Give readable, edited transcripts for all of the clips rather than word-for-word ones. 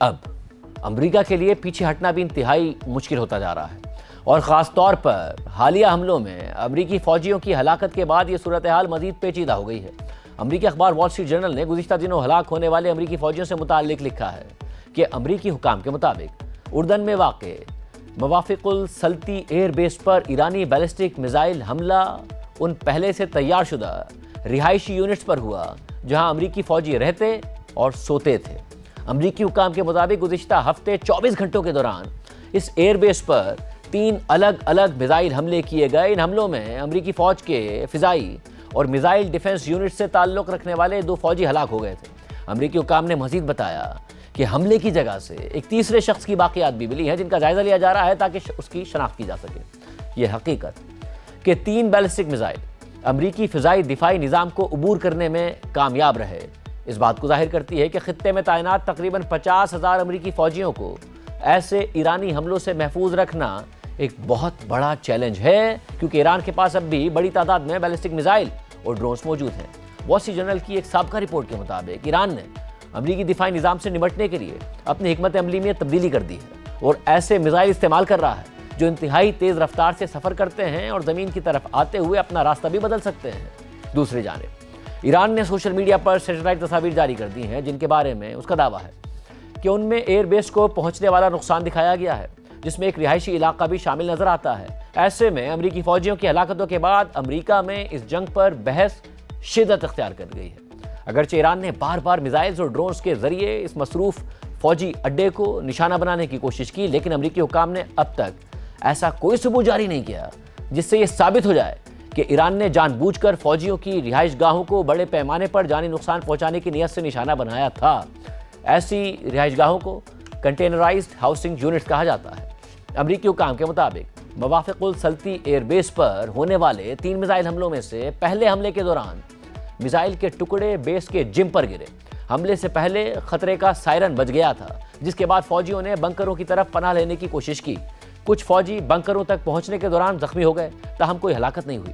اب امریکہ کے لیے پیچھے ہٹنا بھی انتہائی مشکل ہوتا جا رہا ہے اور خاص طور پر حالیہ حملوں میں امریکی فوجیوں کی ہلاکت کے بعد یہ صورتحال مزید پیچیدہ ہو گئی ہے۔ امریکی اخبار وال اسٹریٹ جرنل نے گزشتہ دنوں ہلاک ہونے والے امریکی فوجیوں سے متعلق لکھا ہے کہ امریکی حکام کے مطابق اردن میں واقع موافق السلطی ایئر بیس پر ایرانی بیلسٹک میزائل حملہ ان پہلے سے تیار شدہ رہائشی یونٹس پر ہوا جہاں امریکی فوجی رہتے اور سوتے تھے۔ امریکی حکام کے مطابق گزشتہ ہفتے 24 گھنٹوں کے دوران اس ایئر بیس پر 3 الگ الگ میزائل حملے کیے گئے۔ ان حملوں میں امریکی فوج کے فضائی اور میزائل ڈیفنس یونٹ سے تعلق رکھنے والے 2 فوجی ہلاک ہو گئے تھے۔ امریکی حکام نے مزید بتایا کہ حملے کی جگہ سے ایک تیسرے شخص کی باقیات بھی ملی ہیں جن کا جائزہ لیا جا رہا ہے تاکہ اس کی شناخت کی جا سکے۔ یہ حقیقت کہ 3 بیلسٹک میزائل امریکی فضائی دفاعی نظام کو عبور کرنے میں کامیاب رہے اس بات کو ظاہر کرتی ہے کہ خطے میں تعینات تقریباً 50,000 امریکی فوجیوں کو ایسے ایرانی حملوں سے محفوظ رکھنا ایک بہت بڑا چیلنج ہے، کیونکہ ایران کے پاس اب بھی بڑی تعداد میں بیلسٹک میزائل اور ڈرونز موجود ہیں۔ وال اسٹریٹ جرنل کی ایک سابقہ رپورٹ کے مطابق ایران نے امریکی دفاعی نظام سے نمٹنے کے لیے اپنی حکمت عملی میں تبدیلی کر دی ہے اور ایسے میزائل استعمال کر رہا ہے جو انتہائی تیز رفتار سے سفر کرتے ہیں اور زمین کی طرف آتے ہوئے اپنا راستہ بھی بدل سکتے ہیں۔ دوسری جانب ایران نے سوشل میڈیا پر سیٹلائٹ تصاویر جاری کر دی ہیں جن کے بارے میں اس کا دعویٰ ہے کہ ان میں ایئر بیس کو پہنچنے والا نقصان دکھایا گیا ہے، جس میں ایک رہائشی علاقہ بھی شامل نظر آتا ہے۔ ایسے میں امریکی فوجیوں کی ہلاکتوں کے بعد امریکہ میں اس جنگ پر بحث شدت اختیار کر گئی ہے۔ اگرچہ ایران نے بار بار میزائلز اور ڈرونز کے ذریعے اس مصروف فوجی اڈے کو نشانہ بنانے کی کوشش کی، لیکن امریکی حکام نے اب تک ایسا کوئی ثبوت جاری نہیں کیا جس سے یہ ثابت ہو جائے کہ ایران نے جان بوجھ کر فوجیوں کی رہائش گاہوں کو بڑے پیمانے پر جانی نقصان پہنچانے کی نیت سے نشانہ بنایا تھا۔ ایسی رہائش گاہوں کو کنٹینرائزڈ ہاؤسنگ یونٹس کہا جاتا ہے۔ امریکی حکام کے مطابق موافق السلطی ایئر بیس پر ہونے والے 3 میزائل حملوں میں سے پہلے حملے کے دوران میزائل کے ٹکڑے بیس کے جم پر گرے۔ حملے سے پہلے خطرے کا سائرن بج گیا تھا، جس کے بعد فوجیوں نے بنکروں کی طرف پناہ لینے کی کوشش کی۔ کچھ فوجی بنکروں تک پہنچنے کے دوران زخمی ہو گئے، تاہم کوئی ہلاکت نہیں ہوئی۔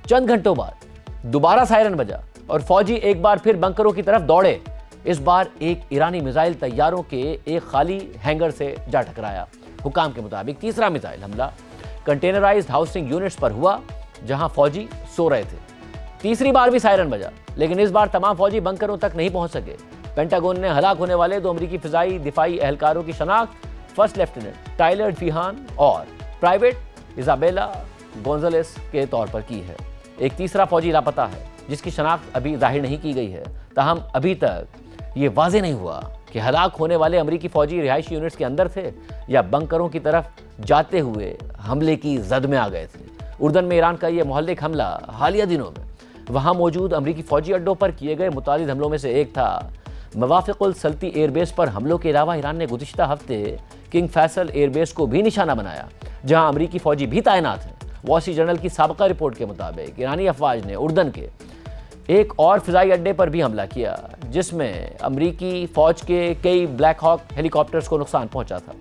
چند گھنٹوں بعد دوبارہ سائرن بجا اور فوجی ایک بار پھر بنکروں کی طرف دوڑے۔ اس بار ایک ایرانی میزائل طیاروں کے ایک خالی ہینگر سے جا ٹکرایا۔ حکام کے مطابق تیسرا میزائل حملہ کنٹینرائزڈ ہاؤسنگ یونٹس پر ہوا جہاں فوجی سو رہے تھے۔ تیسری بار بھی سائرن بجا، لیکن اس بار تمام فوجی بنکروں تک نہیں پہنچ سکے۔ پینٹاگون نے ہلاک ہونے والے 2 امریکی فضائی دفاعی اہلکاروں کی شناخت فرسٹ لیفٹیننٹ ٹائلر فیہان اور پرائیویٹ ایزابیلا گونزلیس کے طور پر کی ہے۔ ایک تیسرا فوجی لاپتہ ہے جس کی شناخت ابھی ظاہر نہیں کی گئی ہے، تاہم ابھی تک یہ واضح نہیں ہوا کہ ہلاک ہونے والے امریکی فوجی رہائشی یونٹس کے اندر تھے یا بنکروں کی طرف جاتے ہوئے حملے کی زد میں آ گئے تھے۔ اردن میں ایران کا یہ مہلک حملہ حالیہ دنوں میں وہاں موجود امریکی فوجی اڈوں پر کیے گئے متعدد حملوں میں سے ایک تھا۔ موافق السلطی ایئر بیس پر حملوں کے علاوہ ایران نے گزشتہ ہفتے کنگ فیصل ایئر بیس کو بھی نشانہ بنایا جہاں امریکی فوجی بھی تعینات ہیں۔ وال اسٹریٹ جرنل کی سابقہ رپورٹ کے مطابق ایرانی افواج نے اردن کے ایک اور فضائی اڈے پر بھی حملہ کیا جس میں امریکی فوج کے کئی بلیک ہاک ہیلی کاپٹرز کو نقصان پہنچا تھا۔